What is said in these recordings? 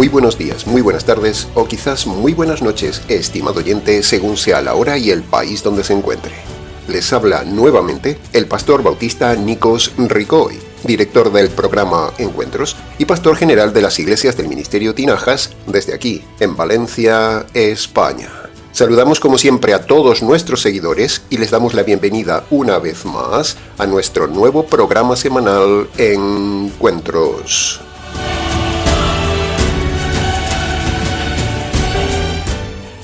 Muy buenos días, muy buenas tardes o quizás muy buenas noches, estimado oyente, según sea la hora y el país donde se encuentre. Les habla nuevamente el pastor bautista Nikos Ricoy, director del programa Encuentros y pastor general de las iglesias del Ministerio Tinajas desde aquí, en Valencia, España. Saludamos como siempre a todos nuestros seguidores y les damos la bienvenida una vez más a nuestro nuevo programa semanal Encuentros.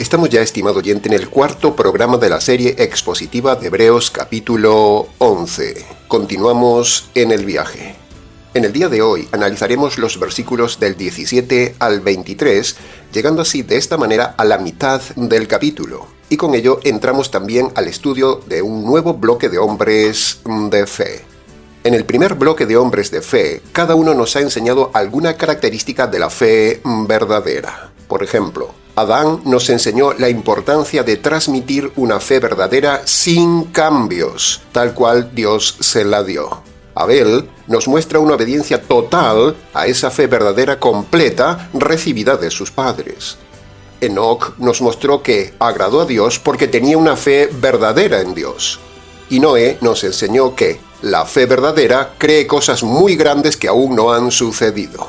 Estamos ya, estimado oyente, en el cuarto programa de la serie expositiva de Hebreos capítulo 11. Continuamos en el viaje. En el día de hoy analizaremos los versículos del 17 al 23, llegando así de esta manera a la mitad del capítulo. Y con ello entramos también al estudio de un nuevo bloque de hombres de fe. En el primer bloque de hombres de fe, cada uno nos ha enseñado alguna característica de la fe verdadera. Por ejemplo, Adán nos enseñó la importancia de transmitir una fe verdadera sin cambios, tal cual Dios se la dio. Abel nos muestra una obediencia total a esa fe verdadera completa recibida de sus padres. Enoc nos mostró que agradó a Dios porque tenía una fe verdadera en Dios. Y Noé nos enseñó que la fe verdadera cree cosas muy grandes que aún no han sucedido.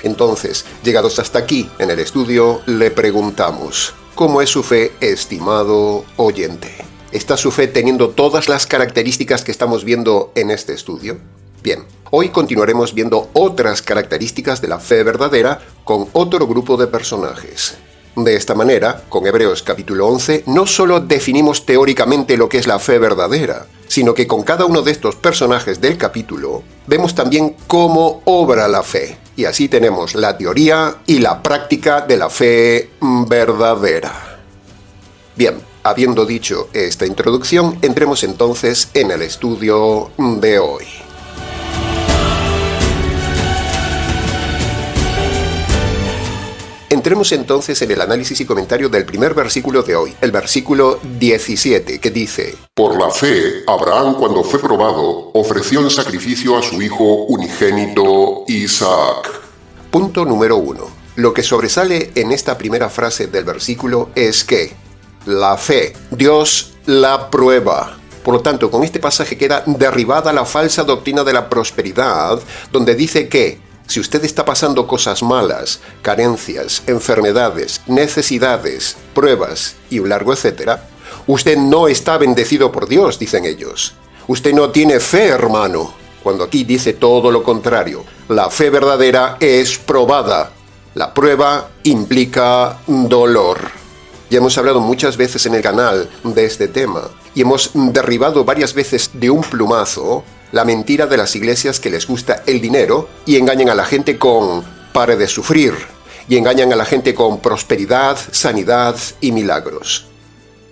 Entonces, llegados hasta aquí en el estudio, le preguntamos, ¿cómo es su fe, estimado oyente? ¿Está su fe teniendo todas las características que estamos viendo en este estudio? Bien, hoy continuaremos viendo otras características de la fe verdadera con otro grupo de personajes. De esta manera, con Hebreos capítulo 11, no solo definimos teóricamente lo que es la fe verdadera, sino que con cada uno de estos personajes del capítulo, vemos también cómo obra la fe. Y así tenemos la teoría y la práctica de la fe verdadera. Bien, habiendo dicho esta introducción, entremos entonces en el estudio de hoy. Entremos entonces en el análisis y comentario del primer versículo de hoy, el versículo 17, que dice: Por la fe, Abraham, cuando fue probado, ofreció en sacrificio a su hijo unigénito Isaac. Punto número 1. Lo que sobresale en esta primera frase del versículo es que la fe, Dios la prueba. Por lo tanto, con este pasaje queda derribada la falsa doctrina de la prosperidad, donde dice que si usted está pasando cosas malas, carencias, enfermedades, necesidades, pruebas y un largo etcétera, usted no está bendecido por Dios, dicen ellos. Usted no tiene fe, hermano. Cuando aquí dice todo lo contrario. La fe verdadera es probada. La prueba implica dolor. Ya hemos hablado muchas veces en el canal de este tema y hemos derribado varias veces de un plumazo la mentira de las iglesias que les gusta el dinero y engañan a la gente con pare de sufrir y engañan a la gente con prosperidad, sanidad y milagros.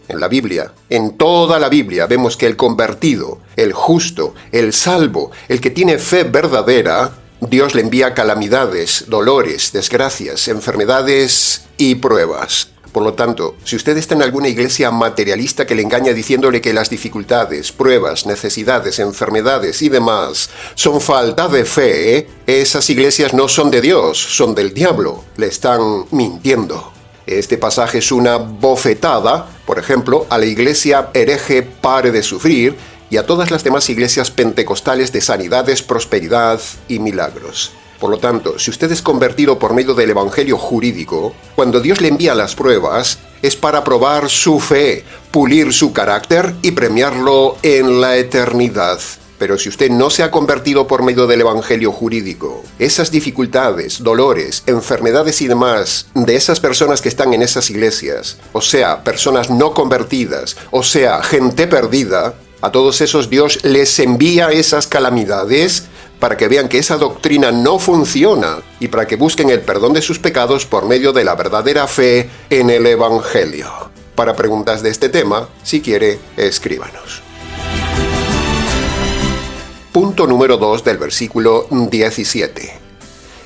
En la Biblia, en toda la Biblia, vemos que el convertido, el justo, el salvo, el que tiene fe verdadera, Dios le envía calamidades, dolores, desgracias, enfermedades y pruebas. Por lo tanto, si usted está en alguna iglesia materialista que le engaña diciéndole que las dificultades, pruebas, necesidades, enfermedades y demás son falta de fe, esas iglesias no son de Dios, son del diablo. Le están mintiendo. Este pasaje es una bofetada, por ejemplo, a la iglesia hereje Pare de Sufrir y a todas las demás iglesias pentecostales de sanidades, prosperidad y milagros. Por lo tanto, si usted es convertido por medio del evangelio jurídico, cuando Dios le envía las pruebas, es para probar su fe, pulir su carácter y premiarlo en la eternidad. Pero si usted no se ha convertido por medio del evangelio jurídico, esas dificultades, dolores, enfermedades y demás de esas personas que están en esas iglesias, o sea, personas no convertidas, o sea, gente perdida, a todos esos Dios les envía esas calamidades para que vean que esa doctrina no funciona y para que busquen el perdón de sus pecados por medio de la verdadera fe en el Evangelio. Para preguntas de este tema, si quiere, escríbanos. Punto número 2 del versículo 17.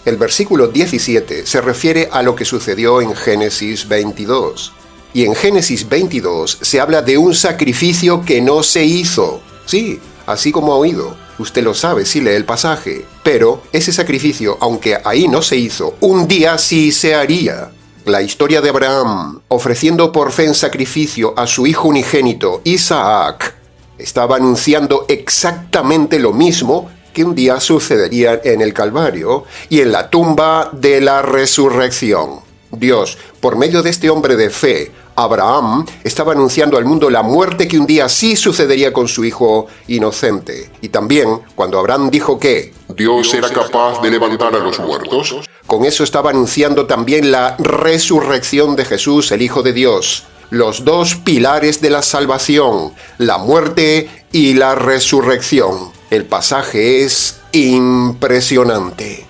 El versículo 17 se refiere a lo que sucedió en Génesis 22. Y en Génesis 22 se habla de un sacrificio que no se hizo. Sí, así como ha oído. Usted lo sabe si lee el pasaje. Pero ese sacrificio, aunque ahí no se hizo, un día sí se haría. La historia de Abraham, ofreciendo por fe en sacrificio a su hijo unigénito, Isaac, estaba anunciando exactamente lo mismo que un día sucedería en el Calvario y en la tumba de la resurrección. Dios, por medio de este hombre de fe, Abraham, estaba anunciando al mundo la muerte que un día sí sucedería con su hijo inocente. Y también, cuando Abraham dijo que Dios era capaz de levantar a los muertos, con eso estaba anunciando también la resurrección de Jesús, el Hijo de Dios. Los dos pilares de la salvación, la muerte y la resurrección. El pasaje es impresionante.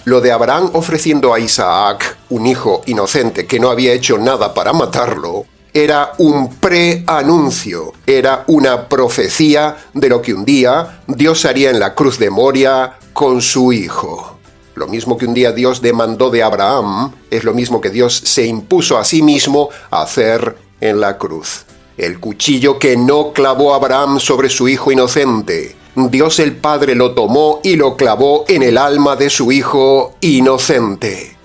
Lo de Abraham ofreciendo a Isaac, un hijo inocente que no había hecho nada para matarlo, era un preanuncio, era una profecía de lo que un día Dios haría en la cruz de Moria con su hijo. Lo mismo que un día Dios demandó de Abraham, es lo mismo que Dios se impuso a sí mismo a hacer en la cruz. El cuchillo que no clavó Abraham sobre su hijo inocente, Dios el Padre lo tomó y lo clavó en el alma de su hijo inocente.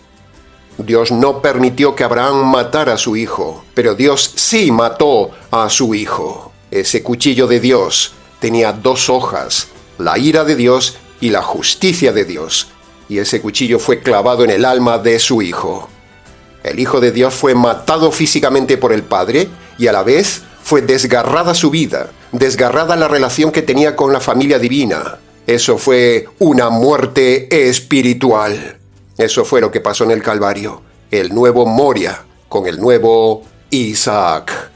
Dios no permitió que Abraham matara a su hijo, pero Dios sí mató a su hijo. Ese cuchillo de Dios tenía dos hojas, la ira de Dios y la justicia de Dios, y ese cuchillo fue clavado en el alma de su hijo. El Hijo de Dios fue matado físicamente por el Padre y a la vez fue desgarrada su vida, desgarrada la relación que tenía con la familia divina. Eso fue una muerte espiritual. Eso fue lo que pasó en el Calvario, el nuevo Moria con el nuevo Isaac.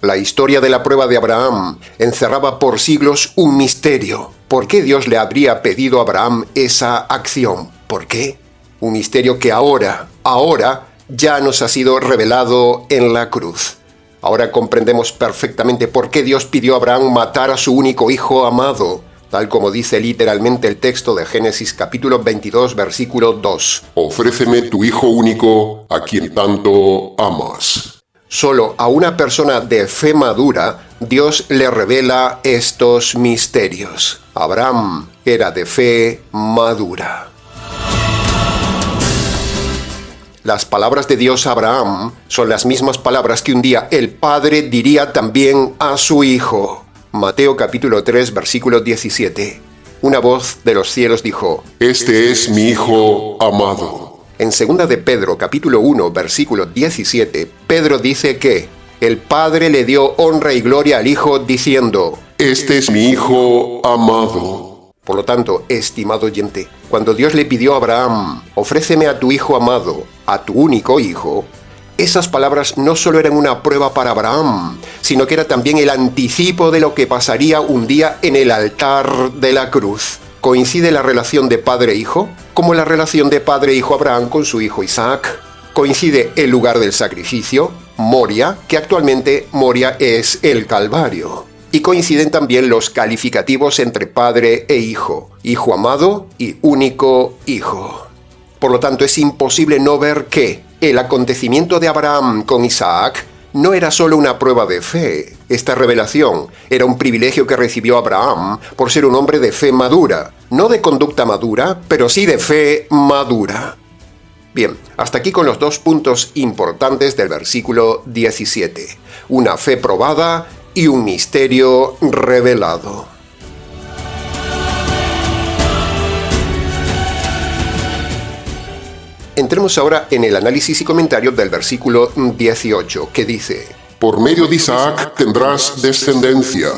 La historia de la prueba de Abraham encerraba por siglos un misterio. ¿Por qué Dios le habría pedido a Abraham esa acción? ¿Por qué? Un misterio que ahora ya nos ha sido revelado en la cruz. Ahora comprendemos perfectamente por qué Dios pidió a Abraham matar a su único hijo amado, tal como dice literalmente el texto de Génesis capítulo 22, versículo 2. Ofréceme tu hijo único, a quien tanto amas. Solo a una persona de fe madura, Dios le revela estos misterios. Abraham era de fe madura. Las palabras de Dios a Abraham son las mismas palabras que un día el Padre diría también a su Hijo. Mateo capítulo 3, versículo 17. Una voz de los cielos dijo: Este es mi Hijo amado. En 2 de Pedro capítulo 1, versículo 17, Pedro dice que el Padre le dio honra y gloria al Hijo diciendo: Este es mi Hijo amado. Por lo tanto, estimado oyente, cuando Dios le pidió a Abraham, ofréceme a tu hijo amado, a tu único hijo, esas palabras no solo eran una prueba para Abraham, sino que era también el anticipo de lo que pasaría un día en el altar de la cruz. ¿Coincide la relación de padre-hijo? Como la relación de padre-hijo Abraham con su hijo Isaac. Coincide el lugar del sacrificio, Moria, que actualmente Moria es el Calvario. Y coinciden también los calificativos entre padre e hijo amado y único hijo. Por lo tanto, es imposible no ver que el acontecimiento de Abraham con Isaac no era solo una prueba de fe. Esta revelación era un privilegio que recibió Abraham por ser un hombre de fe madura. No de conducta madura, pero sí de fe madura. Bien, hasta aquí con los dos puntos importantes del versículo 17. Una fe probada y un misterio revelado. Entremos ahora en el análisis y comentario del versículo 18, que dice: Por medio de Isaac tendrás descendencia.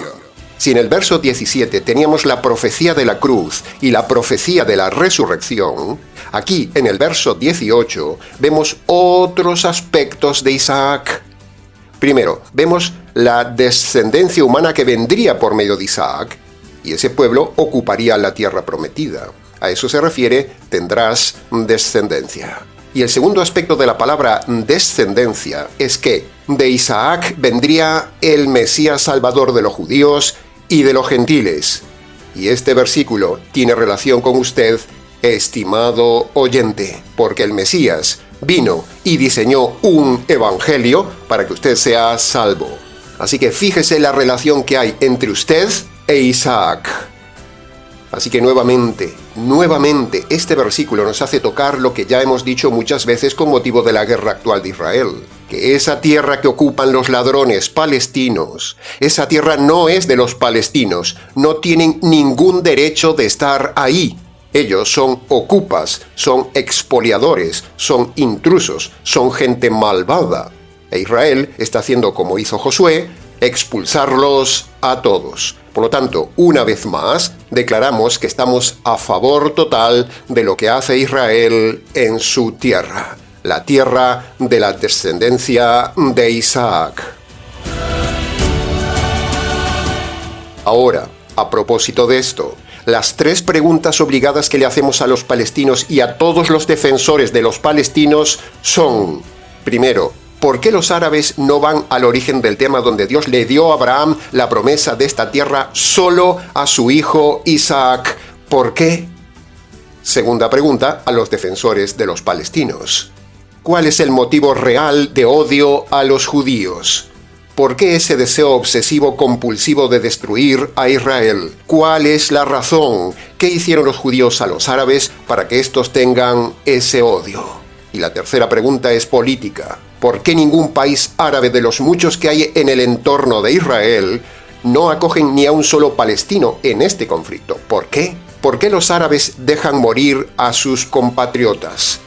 Si en el verso 17 teníamos la profecía de la cruz y la profecía de la resurrección, aquí en el verso 18 vemos otros aspectos de Isaac. Primero, vemos la descendencia humana que vendría por medio de Isaac, y ese pueblo ocuparía la tierra prometida. A eso se refiere, tendrás descendencia. Y el segundo aspecto de la palabra descendencia es que de Isaac vendría el Mesías Salvador de los judíos y de los gentiles. Y este versículo tiene relación con usted, estimado oyente, porque el Mesías vino y diseñó un evangelio para que usted sea salvo. Así que fíjese la relación que hay entre usted e Isaac. Así que nuevamente, este versículo nos hace tocar lo que ya hemos dicho muchas veces con motivo de la guerra actual de Israel, que esa tierra que ocupan los ladrones palestinos, esa tierra no es de los palestinos, no tienen ningún derecho de estar ahí. Ellos son ocupas, son expoliadores, son intrusos, son gente malvada. E Israel está haciendo como hizo Josué, expulsarlos a todos. Por lo tanto, una vez más, declaramos que estamos a favor total de lo que hace Israel en su tierra, la tierra de la descendencia de Isaac. Ahora, a propósito de esto, las 3 preguntas obligadas que le hacemos a los palestinos y a todos los defensores de los palestinos son, primero, ¿por qué los árabes no van al origen del tema donde Dios le dio a Abraham la promesa de esta tierra solo a su hijo Isaac? ¿Por qué? Segunda pregunta a los defensores de los palestinos. ¿Cuál es el motivo real de odio a los judíos? ¿Por qué ese deseo obsesivo compulsivo de destruir a Israel? ¿Cuál es la razón? ¿Qué hicieron los judíos a los árabes para que estos tengan ese odio? Y la tercera pregunta es política. ¿Por qué ningún país árabe de los muchos que hay en el entorno de Israel no acogen ni a un solo palestino en este conflicto? ¿Por qué? ¿Por qué los árabes dejan morir a sus compatriotas?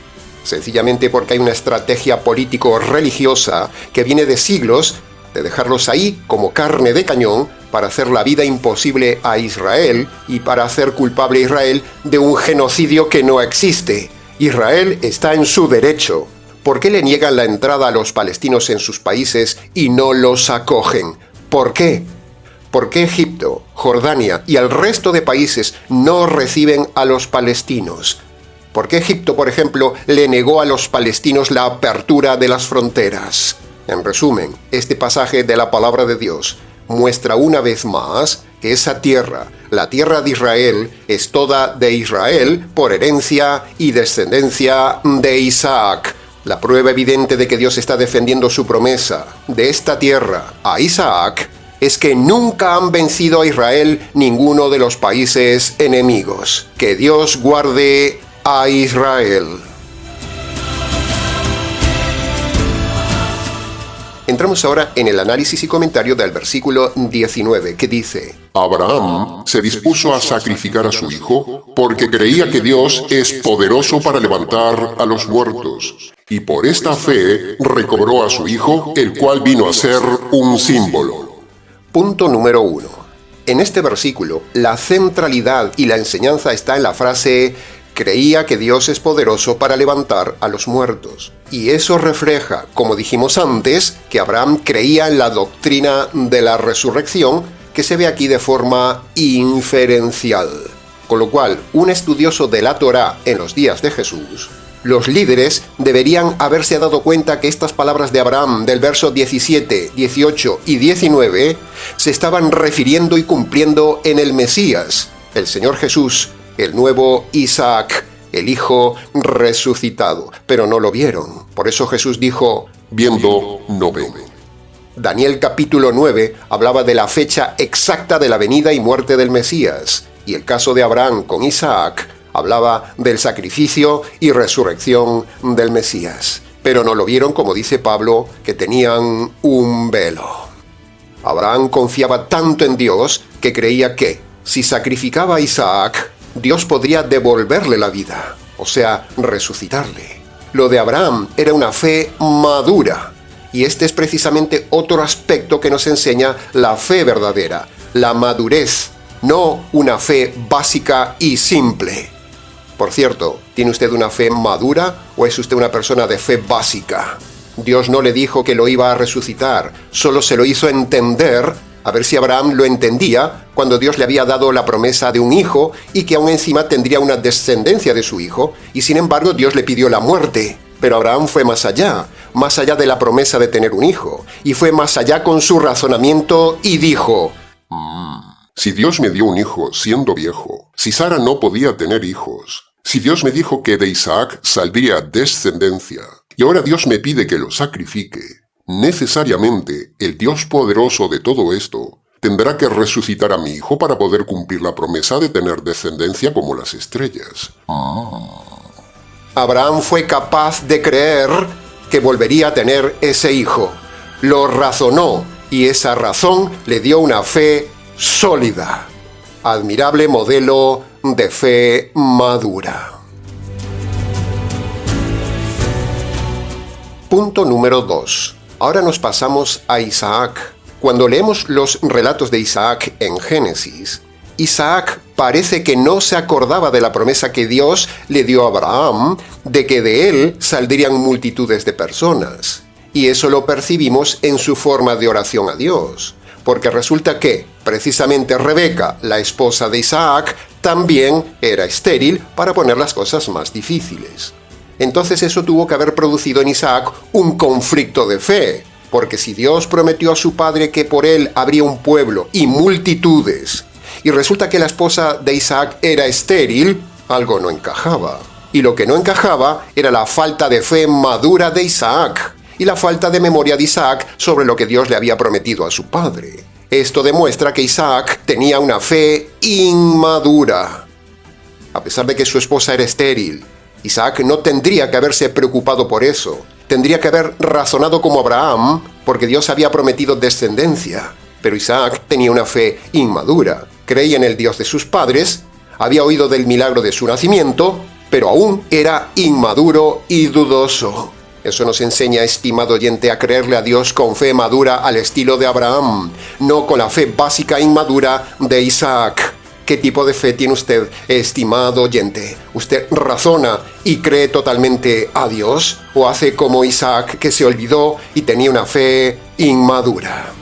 Sencillamente porque hay una estrategia político-religiosa que viene de siglos de dejarlos ahí como carne de cañón para hacer la vida imposible a Israel y para hacer culpable a Israel de un genocidio que no existe. Israel está en su derecho. ¿Por qué le niegan la entrada a los palestinos en sus países y no los acogen? ¿Por qué? ¿Por qué Egipto, Jordania y el resto de países no reciben a los palestinos? ¿Por qué Egipto, por ejemplo, le negó a los palestinos la apertura de las fronteras? En resumen, este pasaje de la palabra de Dios muestra una vez más que esa tierra, la tierra de Israel, es toda de Israel por herencia y descendencia de Isaac. La prueba evidente de que Dios está defendiendo su promesa de esta tierra a Isaac es que nunca han vencido a Israel ninguno de los países enemigos. Que Dios guarde a Israel. Entramos ahora en el análisis y comentario del versículo 19, que dice: Abraham se dispuso a sacrificar a su hijo porque creía que Dios es poderoso para levantar a los muertos, y por esta fe recobró a su hijo, el cual vino a ser un símbolo. Punto número 1. En este versículo, la centralidad y la enseñanza está en la frase creía que Dios es poderoso para levantar a los muertos. Y eso refleja, como dijimos antes, que Abraham creía en la doctrina de la resurrección, que se ve aquí de forma inferencial. Con lo cual, un estudioso de la Torá en los días de Jesús, los líderes deberían haberse dado cuenta que estas palabras de Abraham del verso 17, 18 y 19 se estaban refiriendo y cumpliendo en el Mesías, el Señor Jesús, el nuevo Isaac, el Hijo resucitado, pero no lo vieron. Por eso Jesús dijo: viendo no ven. Daniel capítulo 9 hablaba de la fecha exacta de la venida y muerte del Mesías, y el caso de Abraham con Isaac hablaba del sacrificio y resurrección del Mesías. Pero no lo vieron, como dice Pablo, que tenían un velo. Abraham confiaba tanto en Dios que creía que, si sacrificaba a Isaac, Dios podría devolverle la vida, o sea, resucitarle. Lo de Abraham era una fe madura, y este es precisamente otro aspecto que nos enseña la fe verdadera, la madurez, no una fe básica y simple. Por cierto, ¿tiene usted una fe madura o es usted una persona de fe básica? Dios no le dijo que lo iba a resucitar, solo se lo hizo entender, a ver si Abraham lo entendía, cuando Dios le había dado la promesa de un hijo y que aún encima tendría una descendencia de su hijo, y sin embargo Dios le pidió la muerte. Pero Abraham fue más allá de la promesa de tener un hijo, y fue más allá con su razonamiento y dijo: si Dios me dio un hijo siendo viejo, si Sara no podía tener hijos, si Dios me dijo que de Isaac saldría descendencia, y ahora Dios me pide que lo sacrifique, necesariamente el Dios poderoso de todo esto tendrá que resucitar a mi hijo para poder cumplir la promesa de tener descendencia como las estrellas. Abraham fue capaz de creer que volvería a tener ese hijo. Lo razonó y esa razón le dio una fe sólida. Admirable modelo de fe madura. Punto número 2. Ahora nos pasamos a Isaac. Cuando leemos los relatos de Isaac en Génesis, Isaac parece que no se acordaba de la promesa que Dios le dio a Abraham de que de él saldrían multitudes de personas. Y eso lo percibimos en su forma de oración a Dios. Porque resulta que, precisamente Rebeca, la esposa de Isaac, también era estéril, para poner las cosas más difíciles. Entonces eso tuvo que haber producido en Isaac un conflicto de fe, porque si Dios prometió a su padre que por él habría un pueblo y multitudes, y resulta que la esposa de Isaac era estéril, algo no encajaba. Y lo que no encajaba era la falta de fe madura de Isaac, y la falta de memoria de Isaac sobre lo que Dios le había prometido a su padre. Esto demuestra que Isaac tenía una fe inmadura. A pesar de que su esposa era estéril, Isaac no tendría que haberse preocupado por eso. Tendría que haber razonado como Abraham, porque Dios había prometido descendencia. Pero Isaac tenía una fe inmadura. Creía en el Dios de sus padres, había oído del milagro de su nacimiento, pero aún era inmaduro y dudoso. Eso nos enseña, estimado oyente, a creerle a Dios con fe madura al estilo de Abraham, no con la fe básica e inmadura de Isaac. ¿Qué tipo de fe tiene usted, estimado oyente? ¿Usted razona y cree totalmente a Dios? ¿O hace como Isaac, que se olvidó y tenía una fe inmadura?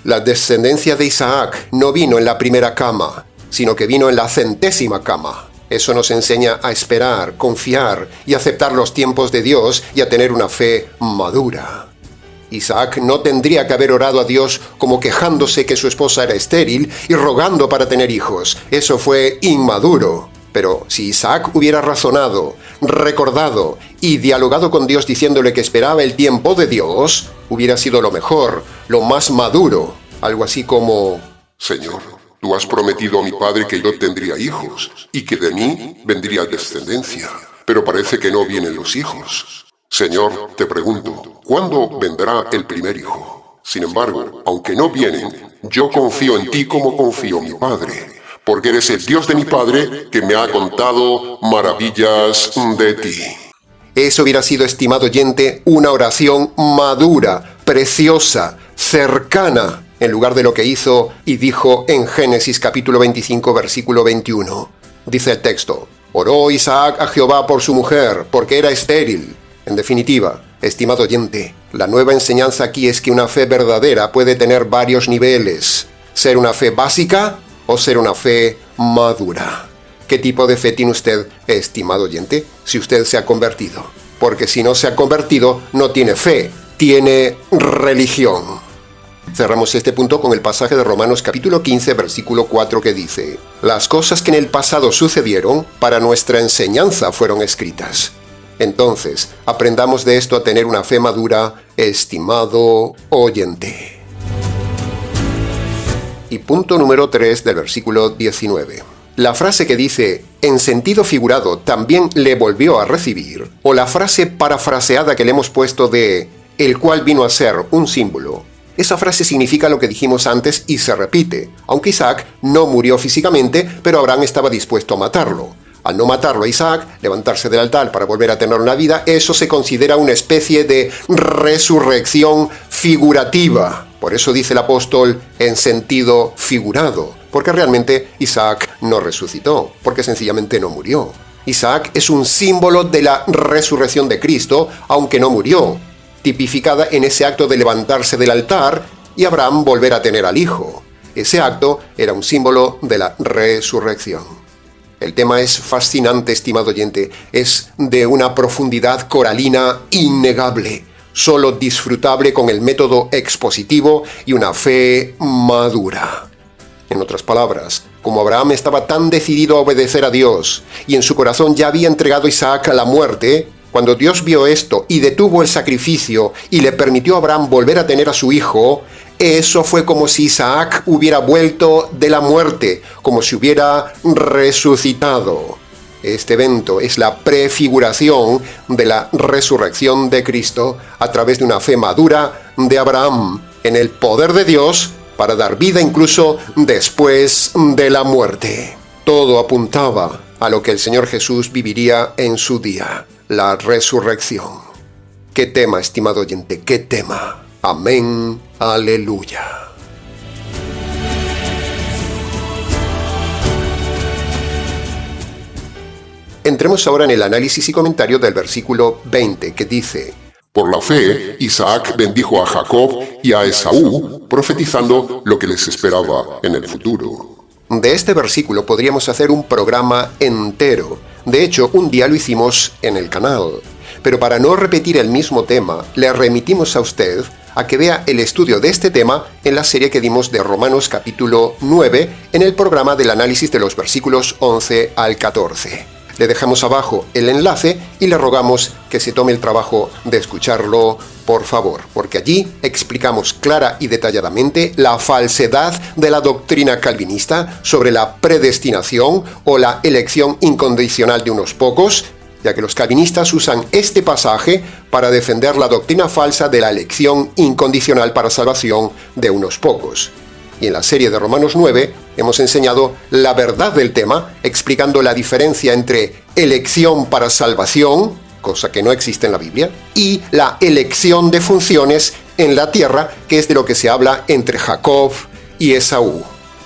La descendencia de Isaac no vino en la primera cama, sino que vino en la 100ª cama. Eso nos enseña a esperar, confiar y aceptar los tiempos de Dios y a tener una fe madura. Isaac no tendría que haber orado a Dios como quejándose que su esposa era estéril y rogando para tener hijos. Eso fue inmaduro. Pero si Isaac hubiera razonado, recordado y dialogado con Dios diciéndole que esperaba el tiempo de Dios, hubiera sido lo mejor, lo más maduro. Algo así como: Señor, tú has prometido a mi padre que yo tendría hijos y que de mí vendría descendencia, pero parece que no vienen los hijos. Señor, te pregunto, ¿cuándo vendrá el primer hijo? Sin embargo, aunque no vienen, yo confío en ti como confío en mi padre, porque eres el Dios de mi padre que me ha contado maravillas de ti. Eso hubiera sido, estimado oyente, una oración madura, preciosa, cercana, en lugar de lo que hizo y dijo en Génesis capítulo 25, versículo 21. Dice el texto: oró Isaac a Jehová por su mujer, porque era estéril. En definitiva, estimado oyente, la nueva enseñanza aquí es que una fe verdadera puede tener varios niveles: ser una fe básica o ser una fe madura. ¿Qué tipo de fe tiene usted, estimado oyente, si usted se ha convertido? Porque si no se ha convertido, no tiene fe, tiene religión. Cerramos este punto con el pasaje de Romanos capítulo 15, versículo 4, que dice: las cosas que en el pasado sucedieron, para nuestra enseñanza fueron escritas. Entonces, aprendamos de esto a tener una fe madura, estimado oyente. Y punto número 3 del versículo 19. La frase que dice, en sentido figurado, también le volvió a recibir, o la frase parafraseada que le hemos puesto de, el cual vino a ser un símbolo. Esa frase significa lo que dijimos antes y se repite, aunque Isaac no murió físicamente, pero Abraham estaba dispuesto a matarlo. Al no matarlo a Isaac, levantarse del altar para volver a tener una vida, eso se considera una especie de resurrección figurativa. Por eso dice el apóstol en sentido figurado, porque realmente Isaac no resucitó, porque sencillamente no murió. Isaac es un símbolo de la resurrección de Cristo, aunque no murió, tipificada en ese acto de levantarse del altar y Abraham volver a tener al hijo. Ese acto era un símbolo de la resurrección. El tema es fascinante, estimado oyente. Es de una profundidad coralina innegable, solo disfrutable con el método expositivo y una fe madura. En otras palabras, como Abraham estaba tan decidido a obedecer a Dios y en su corazón ya había entregado a Isaac a la muerte, Cuando Dios vio esto y detuvo el sacrificio y le permitió a Abraham volver a tener a su hijo, eso fue como si Isaac hubiera vuelto de la muerte, como si hubiera resucitado. Este evento es la prefiguración de la resurrección de Cristo a través de una fe madura de Abraham en el poder de Dios para dar vida incluso después de la muerte. Todo apuntaba a lo que el Señor Jesús viviría en su día, la resurrección. ¿Qué tema, estimado oyente? ¿Qué tema? Amén. Aleluya. Entremos ahora en el análisis y comentario del versículo 20, que dice: Por la fe, Isaac bendijo a Jacob y a Esaú, profetizando lo que les esperaba en el futuro. De este versículo podríamos hacer un programa entero. De hecho, un día lo hicimos en el canal. Pero para no repetir el mismo tema, le remitimos a usted a que vea el estudio de este tema en la serie que dimos de Romanos capítulo 9 en el programa del análisis de los versículos 11 al 14. Le dejamos abajo el enlace y le rogamos que se tome el trabajo de escucharlo, por favor, porque allí explicamos clara y detalladamente la falsedad de la doctrina calvinista sobre la predestinación o la elección incondicional de unos pocos, ya que los calvinistas usan este pasaje para defender la doctrina falsa de la elección incondicional para salvación de unos pocos. Y en la serie de Romanos 9 hemos enseñado la verdad del tema, explicando la diferencia entre elección para salvación, cosa que no existe en la Biblia, y la elección de funciones en la tierra, que es de lo que se habla entre Jacob y Esaú.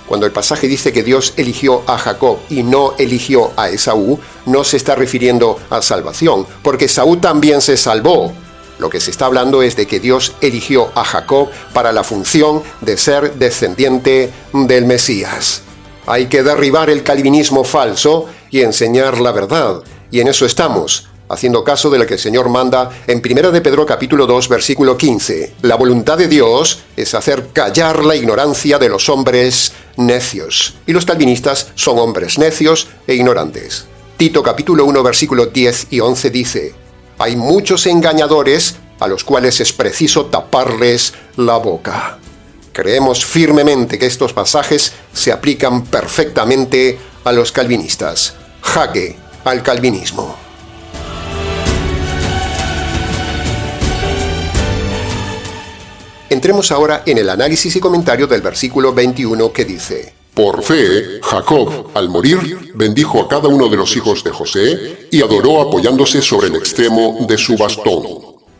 Cuando el pasaje dice que Dios eligió a Jacob y no eligió a Esaú, no se está refiriendo a salvación, porque Esaú también se salvó. Lo que se está hablando es de que Dios eligió a Jacob para la función de ser descendiente del Mesías. Hay que derribar el calvinismo falso y enseñar la verdad, y en eso estamos, haciendo caso de lo que el Señor manda en 1 de Pedro capítulo 2 versículo 15. La voluntad de Dios es hacer callar la ignorancia de los hombres necios, y los calvinistas son hombres necios e ignorantes. Tito capítulo 1 versículo 10 y 11 dice: hay muchos engañadores a los cuales es preciso taparles la boca. Creemos firmemente que estos pasajes se aplican perfectamente a los calvinistas. Jaque al calvinismo. Entremos ahora en el análisis y comentario del versículo 21 que dice: Por fe, Jacob, al morir, bendijo a cada uno de los hijos de José y adoró apoyándose sobre el extremo de su bastón.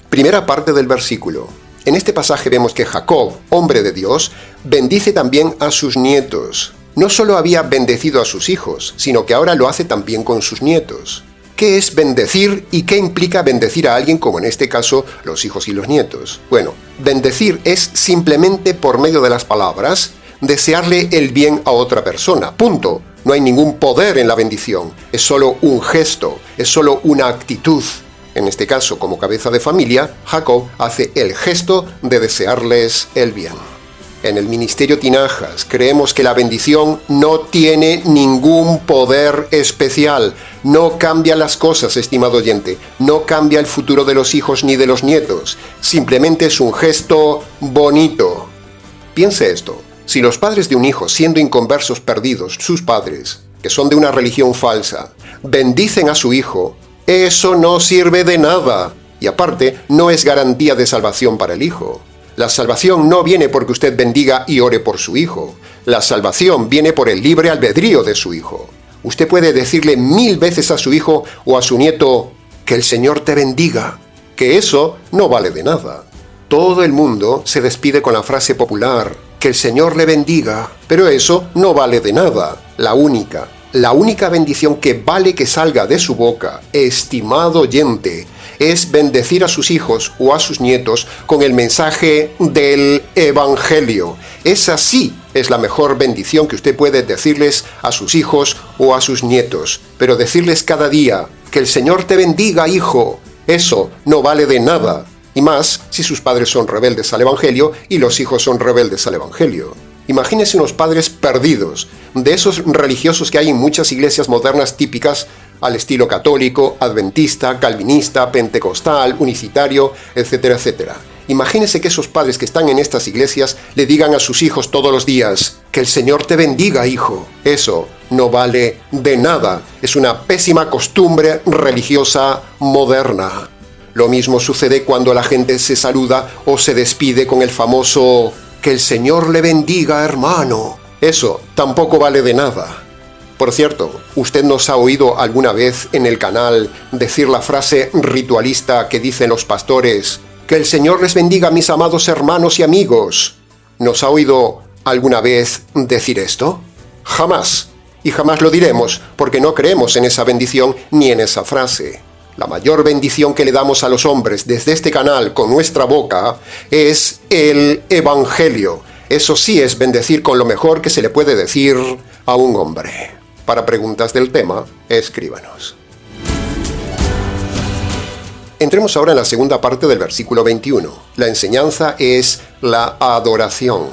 Primera parte del versículo. En este pasaje vemos que Jacob, hombre de Dios, bendice también a sus nietos. No solo había bendecido a sus hijos, sino que ahora lo hace también con sus nietos. ¿Qué es bendecir y qué implica bendecir a alguien, como en este caso los hijos y los nietos? Bueno, bendecir es simplemente por medio de las palabras desearle el bien a otra persona, punto. No hay ningún poder en la bendición, es solo un gesto, es solo una actitud. En este caso, como cabeza de familia, Jacob hace el gesto de desearles el bien. En el Ministerio Tinajas creemos que la bendición no tiene ningún poder especial, no cambia las cosas, estimado oyente, no cambia el futuro de los hijos ni de los nietos, simplemente es un gesto bonito. Piense esto. Si los padres de un hijo, siendo inconversos perdidos, sus padres, que son de una religión falsa, bendicen a su hijo, eso no sirve de nada. Y aparte, no es garantía de salvación para el hijo. La salvación no viene porque usted bendiga y ore por su hijo. La salvación viene por el libre albedrío de su hijo. Usted puede decirle 1000 veces a su hijo o a su nieto: que el Señor te bendiga, que eso no vale de nada. Todo el mundo se despide con la frase popular: que el Señor le bendiga, pero eso no vale de nada. La única bendición que vale que salga de su boca, estimado oyente, es bendecir a sus hijos o a sus nietos con el mensaje del Evangelio. Esa sí es la mejor bendición que usted puede decirles a sus hijos o a sus nietos. Pero decirles cada día: que el Señor te bendiga, hijo, eso no vale de nada. Y más si sus padres son rebeldes al Evangelio y los hijos son rebeldes al Evangelio. Imagínense unos padres perdidos, de esos religiosos que hay en muchas iglesias modernas típicas, al estilo católico, adventista, calvinista, pentecostal, unicitario, etcétera, etcétera. Imagínese que esos padres que están en estas iglesias le digan a sus hijos todos los días: que el Señor te bendiga, hijo. Eso no vale de nada. Es una pésima costumbre religiosa moderna. Lo mismo sucede cuando la gente se saluda o se despide con el famoso: que el Señor le bendiga, hermano. Eso tampoco vale de nada. Por cierto, ¿usted nos ha oído alguna vez en el canal decir la frase ritualista que dicen los pastores: que el Señor les bendiga, mis amados hermanos y amigos? ¿Nos ha oído alguna vez decir esto? Jamás. Y jamás lo diremos, porque no creemos en esa bendición ni en esa frase. La mayor bendición que le damos a los hombres desde este canal con nuestra boca es el Evangelio. Eso sí es bendecir con lo mejor que se le puede decir a un hombre. Para preguntas del tema, escríbanos. Entremos ahora en la segunda parte del versículo 21. La enseñanza es la adoración.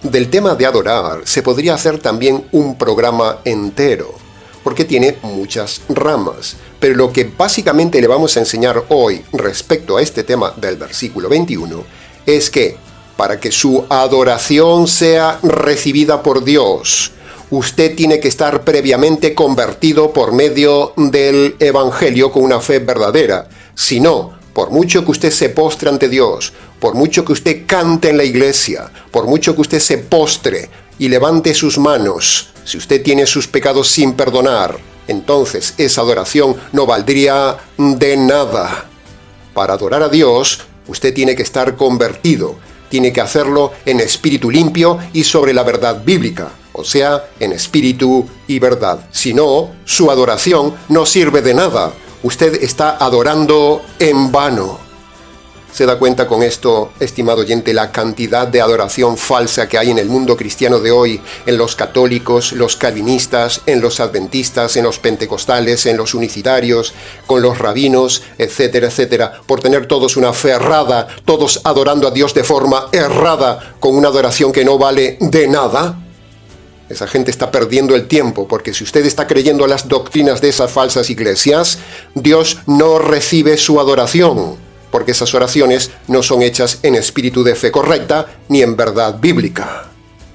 Del tema de adorar se podría hacer también un programa entero, porque tiene muchas ramas. Pero lo que básicamente le vamos a enseñar hoy respecto a este tema del versículo 21 es que para que su adoración sea recibida por Dios, usted tiene que estar previamente convertido por medio del Evangelio con una fe verdadera. Si no, por mucho que usted se postre ante Dios, por mucho que usted cante en la iglesia, por mucho que usted se postre y levante sus manos, si usted tiene sus pecados sin perdonar, entonces esa adoración no valdría de nada. Para adorar a Dios, usted tiene que estar convertido, tiene que hacerlo en espíritu limpio y sobre la verdad bíblica, o sea, en espíritu y verdad. Si no, su adoración no sirve de nada. Usted está adorando en vano. ¿Se da cuenta con esto, estimado oyente, la cantidad de adoración falsa que hay en el mundo cristiano de hoy, en los católicos, los calvinistas, en los adventistas, en los pentecostales, en los unicitarios, con los rabinos, etcétera, etcétera, por tener todos una fe errada, todos adorando a Dios de forma errada, con una adoración que no vale de nada? Esa gente está perdiendo el tiempo, porque si usted está creyendo las doctrinas de esas falsas iglesias, Dios no recibe su adoración, porque esas oraciones no son hechas en espíritu de fe correcta ni en verdad bíblica.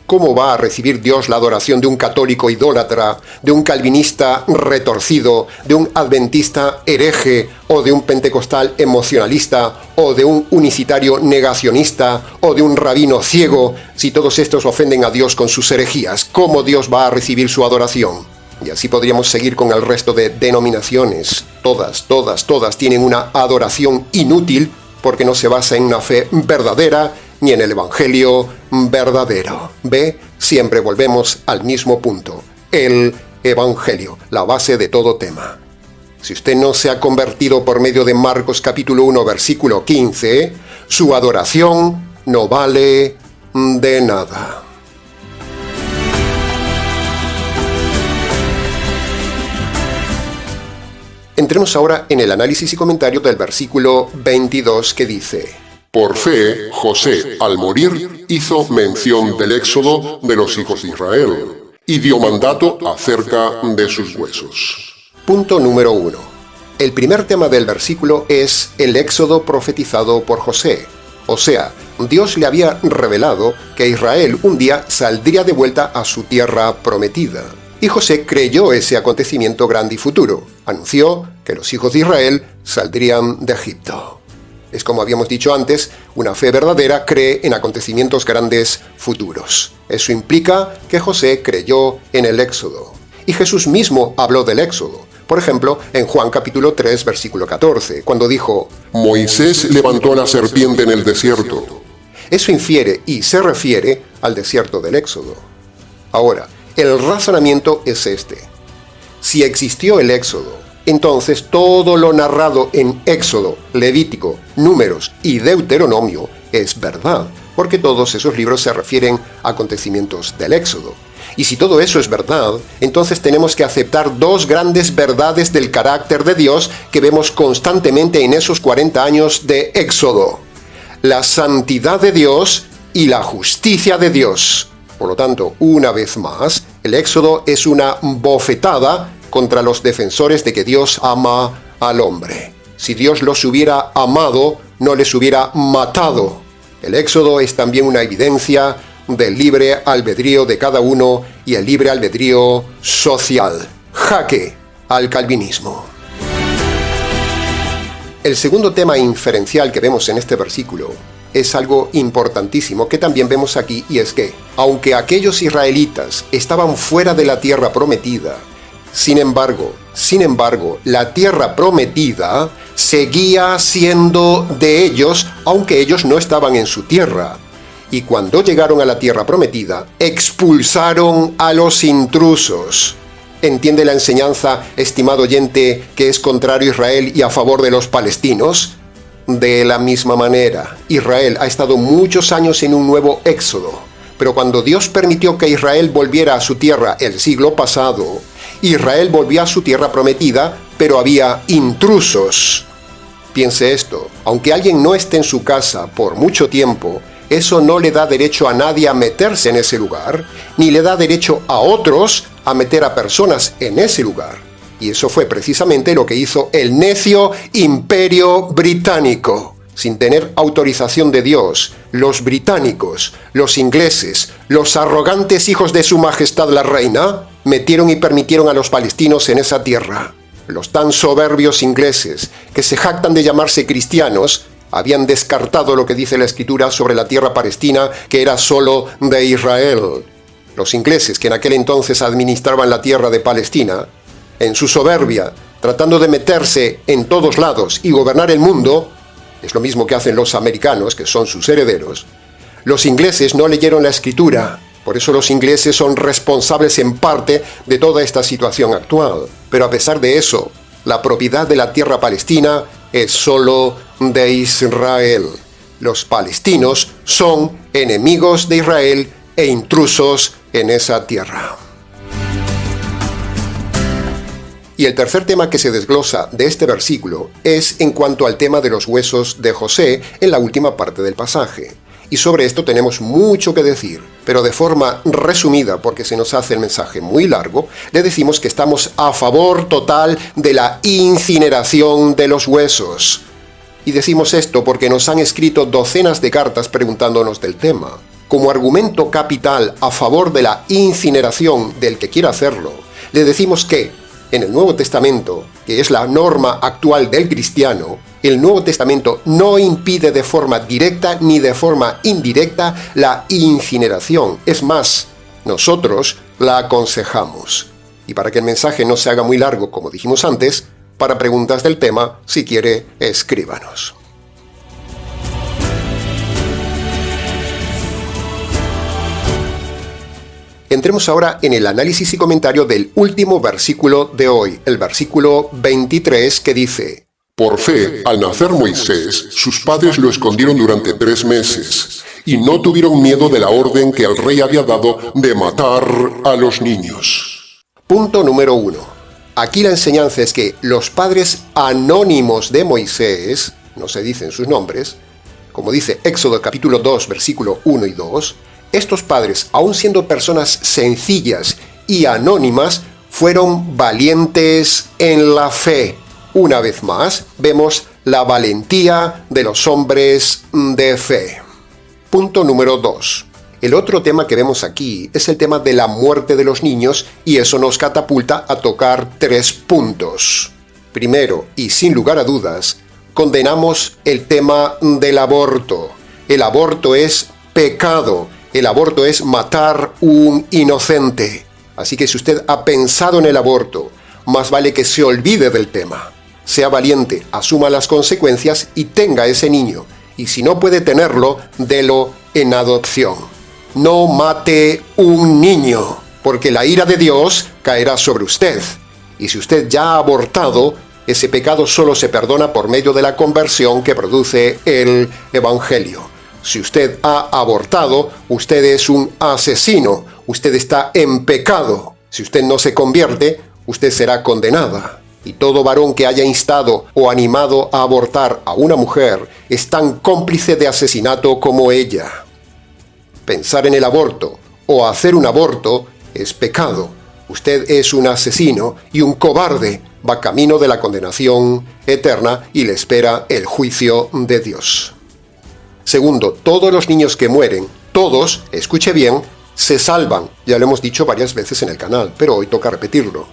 ¿Cómo va a recibir Dios la adoración de un católico idólatra, de un calvinista retorcido, de un adventista hereje, o de un pentecostal emocionalista, o de un unicitario negacionista, o de un rabino ciego, si todos estos ofenden a Dios con sus herejías? ¿Cómo Dios va a recibir su adoración? Y así podríamos seguir con el resto de denominaciones. Todas tienen una adoración inútil porque no se basa en una fe verdadera ni en el Evangelio verdadero. ¿Ve? Siempre volvemos al mismo punto. El Evangelio, la base de todo tema. Si usted no se ha convertido por medio de Marcos capítulo 1, versículo 15, su adoración no vale de nada. Entremos ahora en el análisis y comentario del versículo 22 que dice: Por fe, José, al morir, hizo mención del éxodo de los hijos de Israel y dio mandato acerca de sus huesos. Punto número 1. El primer tema del versículo es el éxodo profetizado por José. O sea, Dios le había revelado que Israel un día saldría de vuelta a su tierra prometida. Y José creyó ese acontecimiento grande y futuro. Anunció que los hijos de Israel saldrían de Egipto. Es como habíamos dicho antes, una fe verdadera cree en acontecimientos grandes futuros. Eso implica que José creyó en el éxodo. Y Jesús mismo habló del éxodo. Por ejemplo, en Juan capítulo 3, versículo 14, cuando dijo: Moisés levantó a la serpiente en el desierto. Eso infiere y se refiere al desierto del éxodo. Ahora, el razonamiento es este. Si existió el éxodo, entonces todo lo narrado en Éxodo, Levítico, Números y Deuteronomio es verdad, porque todos esos libros se refieren a acontecimientos del éxodo. Y si todo eso es verdad, entonces tenemos que aceptar dos grandes verdades del carácter de Dios que vemos constantemente en esos 40 años de Éxodo: la santidad de Dios y la justicia de Dios. Por lo tanto, una vez más, el Éxodo es una bofetada contra los defensores de que Dios ama al hombre. Si Dios los hubiera amado, no les hubiera matado. El Éxodo es también una evidencia del libre albedrío de cada uno y el libre albedrío social. Jaque al calvinismo. El segundo tema inferencial que vemos en este versículo es algo importantísimo que también vemos aquí, y es que, aunque aquellos israelitas estaban fuera de la tierra prometida, sin embargo, la tierra prometida seguía siendo de ellos, aunque ellos no estaban en su tierra. Y cuando llegaron a la tierra prometida, expulsaron a los intrusos. ¿Entiende la enseñanza, estimado oyente, que es contrario a Israel y a favor de los palestinos? De la misma manera, Israel ha estado muchos años en un nuevo éxodo, pero cuando Dios permitió que Israel volviera a su tierra el siglo pasado, Israel volvió a su tierra prometida, pero había intrusos. Piense esto, aunque alguien no esté en su casa por mucho tiempo, eso no le da derecho a nadie a meterse en ese lugar, ni le da derecho a otros a meter a personas en ese lugar. Y eso fue precisamente lo que hizo el necio Imperio Británico. Sin tener autorización de Dios, los británicos, los ingleses, los arrogantes hijos de su majestad la reina, metieron y permitieron a los palestinos en esa tierra. Los tan soberbios ingleses, que se jactan de llamarse cristianos, habían descartado lo que dice la Escritura sobre la tierra palestina, que era solo de Israel. Los ingleses, que en aquel entonces administraban la tierra de Palestina, en su soberbia, tratando de meterse en todos lados y gobernar el mundo, es lo mismo que hacen los americanos, que son sus herederos, los ingleses no leyeron la Escritura. Por eso los ingleses son responsables en parte de toda esta situación actual. Pero a pesar de eso, la propiedad de la tierra palestina es solo de Israel. Los palestinos son enemigos de Israel e intrusos en esa tierra. Y el tercer tema que se desglosa de este versículo es en cuanto al tema de los huesos de José en la última parte del pasaje. Y sobre esto tenemos mucho que decir, pero de forma resumida, porque se nos hace el mensaje muy largo, le decimos que estamos a favor total de la incineración de los huesos. Y decimos esto porque nos han escrito docenas de cartas preguntándonos del tema. Como argumento capital a favor de la incineración del que quiera hacerlo, le decimos que en el Nuevo Testamento, que es la norma actual del cristiano, el Nuevo Testamento no impide de forma directa ni de forma indirecta la incineración. Es más, nosotros la aconsejamos. Y para que el mensaje no se haga muy largo, como dijimos antes, para preguntas del tema, si quiere, escríbanos. Entremos ahora en el análisis y comentario del último versículo de hoy, el versículo 23, que dice: Por fe, al nacer Moisés, sus padres lo escondieron durante 3 meses, y no tuvieron miedo de la orden que el rey había dado de matar a los niños. Punto número 1. Aquí la enseñanza es que los padres anónimos de Moisés, no se dicen sus nombres, como dice Éxodo capítulo 2, versículo 1 y 2, estos padres, aun siendo personas sencillas y anónimas, fueron valientes en la fe. Una vez más, vemos la valentía de los hombres de fe. Punto número 2. El otro tema que vemos aquí es el tema de la muerte de los niños, y eso nos catapulta a tocar 3 puntos. Primero, y sin lugar a dudas, condenamos el tema del aborto. El aborto es pecado. El aborto es matar un inocente. Así que si usted ha pensado en el aborto, más vale que se olvide del tema. Sea valiente, asuma las consecuencias y tenga ese niño. Y si no puede tenerlo, délo en adopción. No mate un niño, porque la ira de Dios caerá sobre usted. Y si usted ya ha abortado, ese pecado solo se perdona por medio de la conversión que produce el Evangelio. Si usted ha abortado, usted es un asesino, usted está en pecado. Si usted no se convierte, usted será condenada. Y todo varón que haya instado o animado a abortar a una mujer es tan cómplice de asesinato como ella. Pensar en el aborto o hacer un aborto es pecado. Usted es un asesino y un cobarde. Va camino de la condenación eterna y le espera el juicio de Dios. Segundo, todos los niños que mueren, todos, escuche bien, se salvan. Ya lo hemos dicho varias veces en el canal, pero hoy toca repetirlo.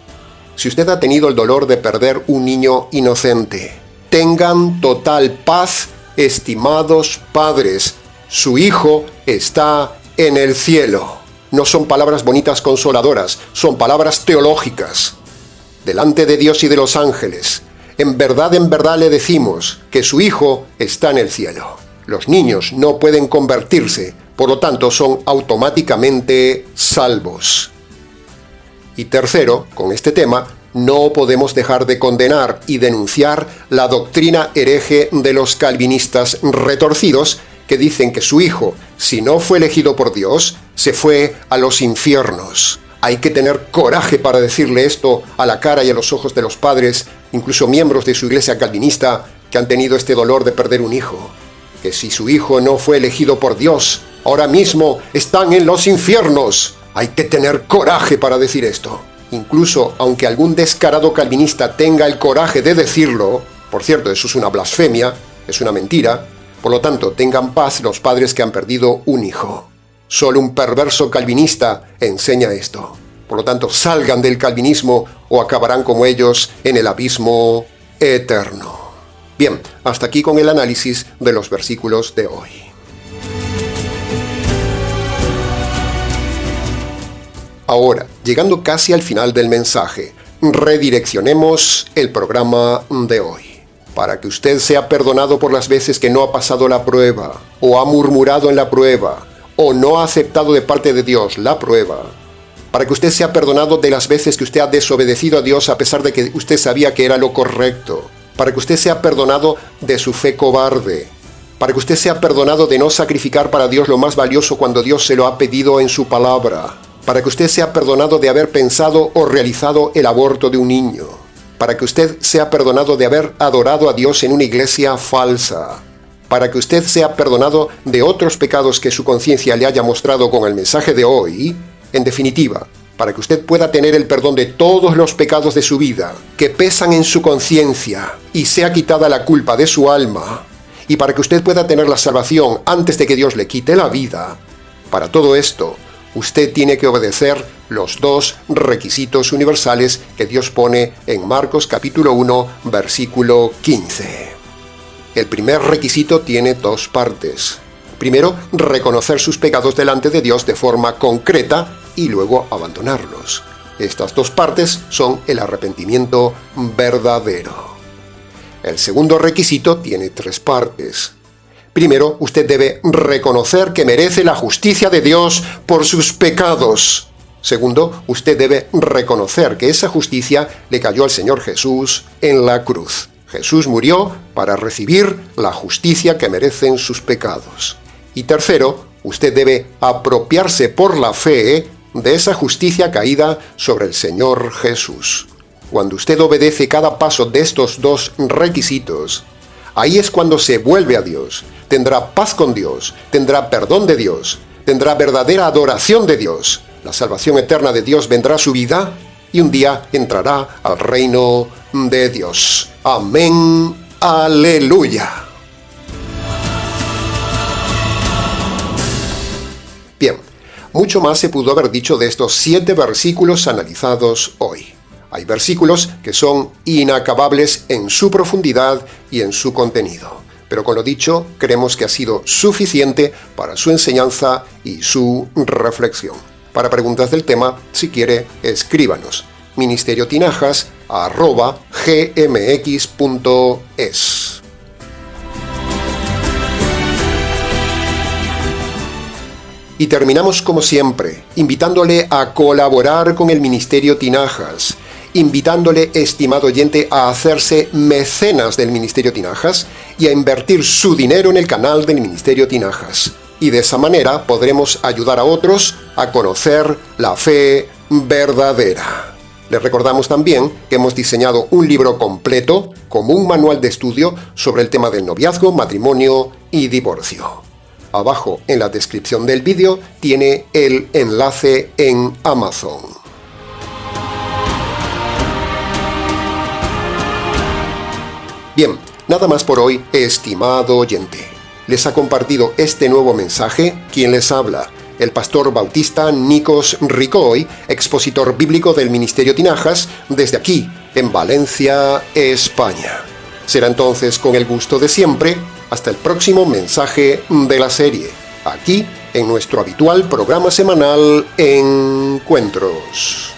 Si usted ha tenido el dolor de perder un niño inocente, tengan total paz, estimados padres. Su hijo está en el cielo. No son palabras bonitas consoladoras, son palabras teológicas. Delante de Dios y de los ángeles, en verdad le decimos que su hijo está en el cielo. Los niños no pueden convertirse, por lo tanto son automáticamente salvos. Y tercero, con este tema, no podemos dejar de condenar y denunciar la doctrina hereje de los calvinistas retorcidos que dicen que su hijo, si no fue elegido por Dios, se fue a los infiernos. Hay que tener coraje para decirle esto a la cara y a los ojos de los padres, incluso miembros de su iglesia calvinista, que han tenido este dolor de perder un hijo. Que si su hijo no fue elegido por Dios, ahora mismo están en los infiernos. Hay que tener coraje para decir esto. Incluso aunque algún descarado calvinista tenga el coraje de decirlo, por cierto, eso es una blasfemia, es una mentira, por lo tanto, tengan paz los padres que han perdido un hijo. Solo un perverso calvinista enseña esto. Por lo tanto, salgan del calvinismo o acabarán como ellos en el abismo eterno. Bien, hasta aquí con el análisis de los versículos de hoy. Ahora, llegando casi al final del mensaje, redireccionemos el programa de hoy. Para que usted sea perdonado por las veces que no ha pasado la prueba, o ha murmurado en la prueba, o no ha aceptado de parte de Dios la prueba. Para que usted sea perdonado de las veces que usted ha desobedecido a Dios a pesar de que usted sabía que era lo correcto. Para que usted sea perdonado de su fe cobarde. Para que usted sea perdonado de no sacrificar para Dios lo más valioso cuando Dios se lo ha pedido en su palabra. Para que usted sea perdonado de haber pensado o realizado el aborto de un niño. Para que usted sea perdonado de haber adorado a Dios en una iglesia falsa. Para que usted sea perdonado de otros pecados que su conciencia le haya mostrado con el mensaje de hoy. En definitiva, para que usted pueda tener el perdón de todos los pecados de su vida que pesan en su conciencia y sea quitada la culpa de su alma. Y para que usted pueda tener la salvación antes de que Dios le quite la vida. Para todo esto, usted tiene que obedecer los dos requisitos universales que Dios pone en Marcos capítulo 1, versículo 15. El primer requisito tiene dos partes. Primero, reconocer sus pecados delante de Dios de forma concreta y luego abandonarlos. Estas dos partes son el arrepentimiento verdadero. El segundo requisito tiene tres partes. Primero, usted debe reconocer que merece la justicia de Dios por sus pecados. Segundo, usted debe reconocer que esa justicia le cayó al Señor Jesús en la cruz. Jesús murió para recibir la justicia que merecen sus pecados. Y tercero, usted debe apropiarse por la fe de esa justicia caída sobre el Señor Jesús. Cuando usted obedece cada paso de estos dos requisitos, ahí es cuando se vuelve a Dios, tendrá paz con Dios, tendrá perdón de Dios, tendrá verdadera adoración de Dios, la salvación eterna de Dios vendrá a su vida y un día entrará al reino de Dios. Amén. Aleluya. Bien, mucho más se pudo haber dicho de estos 7 versículos analizados hoy. Hay versículos que son inacabables en su profundidad y en su contenido. Pero con lo dicho, creemos que ha sido suficiente para su enseñanza y su reflexión. Para preguntas del tema, si quiere, escríbanos. ministeriotinajas@gmx.es. Y terminamos como siempre, invitándole a colaborar con el Ministerio Tinajas, invitándole, estimado oyente, a hacerse mecenas del Ministerio Tinajas y a invertir su dinero en el canal del Ministerio Tinajas. Y de esa manera podremos ayudar a otros a conocer la fe verdadera. Les recordamos también que hemos diseñado un libro completo, como un manual de estudio, sobre el tema del noviazgo, matrimonio y divorcio. Abajo en la descripción del vídeo tiene el enlace en Amazon. Bien, nada más por hoy, estimado oyente. Les ha compartido este nuevo mensaje quien les habla, el pastor bautista Nikos Ricoy, expositor bíblico del Ministerio Tinajas, desde aquí, en Valencia, España. Será entonces con el gusto de siempre, hasta el próximo mensaje de la serie, aquí en nuestro habitual programa semanal Encuentros.